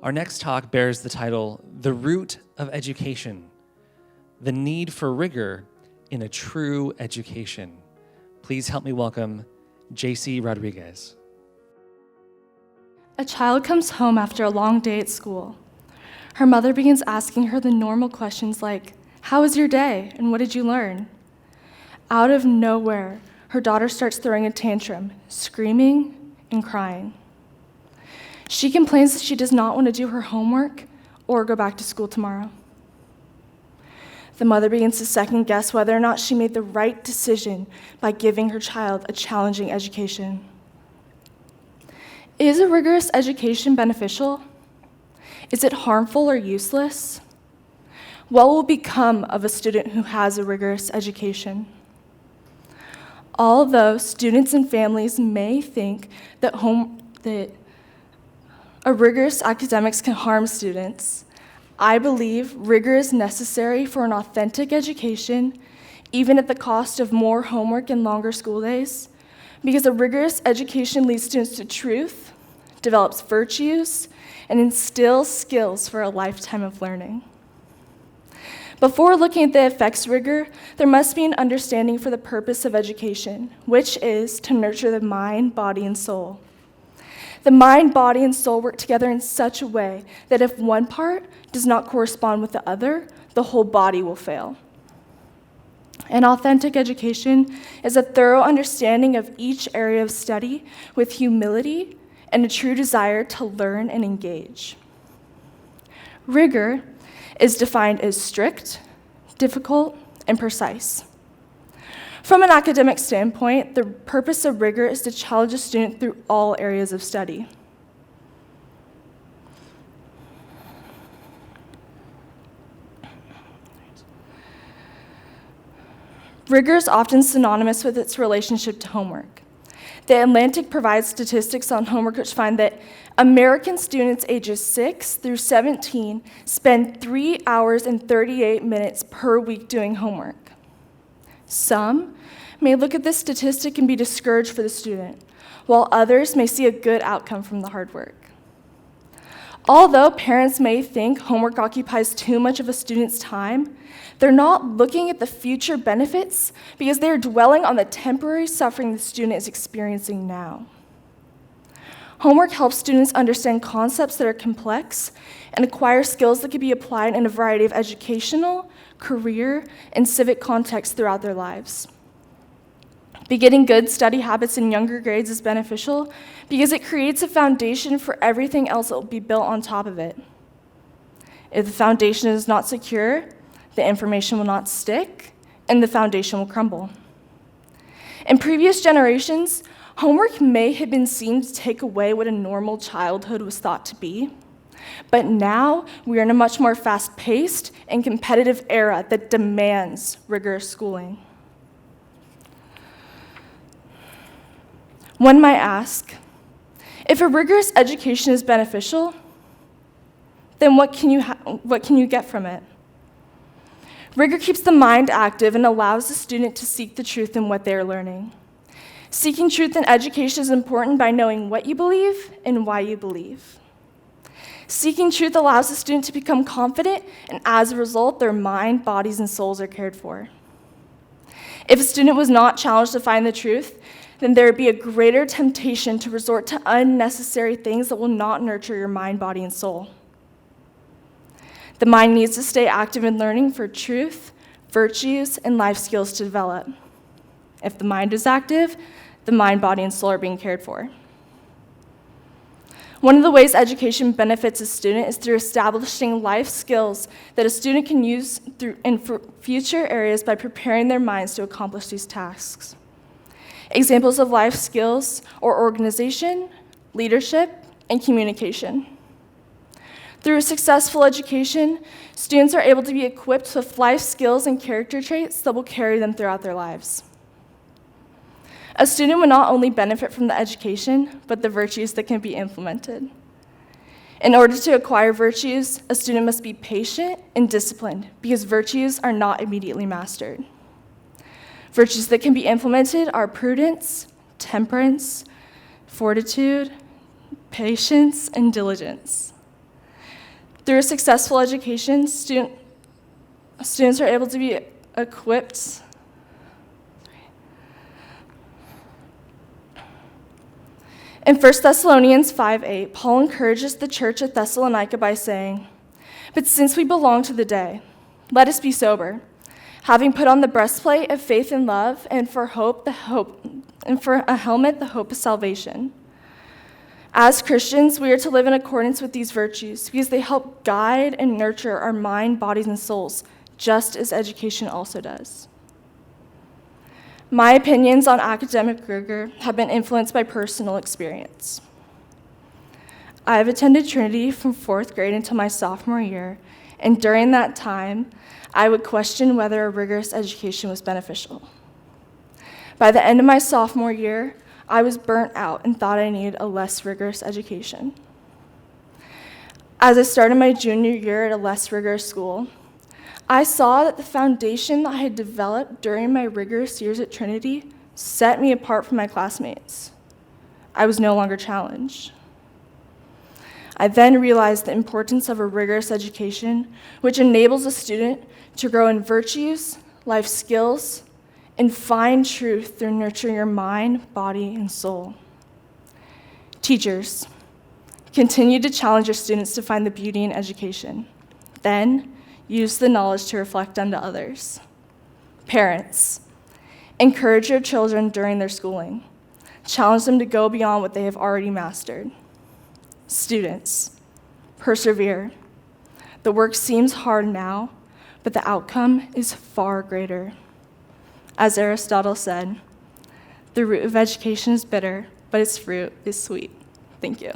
Our next talk bears the title, The Root of Education, the Need for Rigor in a True Education. Please help me welcome Jacy Rodriguez. A child comes home after a long day at school. Her mother begins asking her the normal questions like, "How was your day and what did you learn?" Out of nowhere, her daughter starts throwing a tantrum, screaming and crying. She complains that she does not want to do her homework or go back to school tomorrow. The mother begins to second guess whether or not she made the right decision by giving her child a challenging education. Is a rigorous education beneficial? Is it harmful or useless? What will become of a student who has a rigorous education? Although students and families may think that a rigorous academics can harm students, I believe rigor is necessary for an authentic education, even at the cost of more homework and longer school days, because a rigorous education leads students to truth, develops virtues, and instills skills for a lifetime of learning. Before looking at the effects of rigor, there must be an understanding for the purpose of education, which is to nurture the mind, body, and soul. The mind, body, and soul work together in such a way that if one part does not correspond with the other, the whole body will fail. An authentic education is a thorough understanding of each area of study with humility and a true desire to learn and engage. Rigor is defined as strict, difficult, and precise. From an academic standpoint, the purpose of rigor is to challenge a student through all areas of study. Rigor is often synonymous with its relationship to homework. The Atlantic provides statistics on homework which find that American students ages 6 through 17 spend 3 hours and 38 minutes per week doing homework. Some may look at this statistic and be discouraged for the student, while others may see a good outcome from the hard work. Although parents may think homework occupies too much of a student's time, they're not looking at the future benefits because they're dwelling on the temporary suffering the student is experiencing now. Homework helps students understand concepts that are complex and acquire skills that can be applied in a variety of educational, career, and civic contexts throughout their lives. Beginning good study habits in younger grades is beneficial because it creates a foundation for everything else that will be built on top of it. If the foundation is not secure, the information will not stick, and the foundation will crumble. In previous generations, homework may have been seen to take away what a normal childhood was thought to be. But now we are in a much more fast-paced and competitive era that demands rigorous schooling. One might ask, if a rigorous education is beneficial, then what can you get from it? Rigor keeps the mind active and allows the student to seek the truth in what they are learning. Seeking truth in education is important by knowing what you believe and why you believe. Seeking truth allows the student to become confident, and as a result, their mind, bodies, and souls are cared for. If a student was not challenged to find the truth, then there would be a greater temptation to resort to unnecessary things that will not nurture your mind, body, and soul. The mind needs to stay active in learning for truth, virtues, and life skills to develop. If the mind is active, the mind, body, and soul are being cared for. One of the ways education benefits a student is through establishing life skills that a student can use in future areas by preparing their minds to accomplish these tasks. Examples of life skills are organization, leadership, and communication. Through a successful education, students are able to be equipped with life skills and character traits that will carry them throughout their lives. A student will not only benefit from the education, but the virtues that can be implemented. In order to acquire virtues, a student must be patient and disciplined because virtues are not immediately mastered. Virtues that can be implemented are prudence, temperance, fortitude, patience, and diligence. Through a successful education, students are able to be equipped. In 1 Thessalonians 5:8, Paul encourages the church at Thessalonica by saying, "But since we belong to the day, let us be sober, having put on the breastplate of faith and love, and for a helmet, the hope of salvation." As Christians, we are to live in accordance with these virtues because they help guide and nurture our mind, bodies, and souls, just as education also does. My opinions on academic rigor have been influenced by personal experience. I have attended Trinity from 4th grade until my sophomore year, and during that time, I would question whether a rigorous education was beneficial. By the end of my sophomore year, I was burnt out and thought I needed a less rigorous education. As I started my junior year at a less rigorous school, I saw that the foundation that I had developed during my rigorous years at Trinity set me apart from my classmates. I was no longer challenged. I then realized the importance of a rigorous education, which enables a student to grow in virtues, life skills, and find truth through nurturing your mind, body, and soul. Teachers, continue to challenge your students to find the beauty in education. Then, use the knowledge to reflect unto others. Parents, encourage your children during their schooling. Challenge them to go beyond what they have already mastered. Students, persevere. The work seems hard now, but the outcome is far greater. As Aristotle said, the root of education is bitter, but its fruit is sweet. Thank you.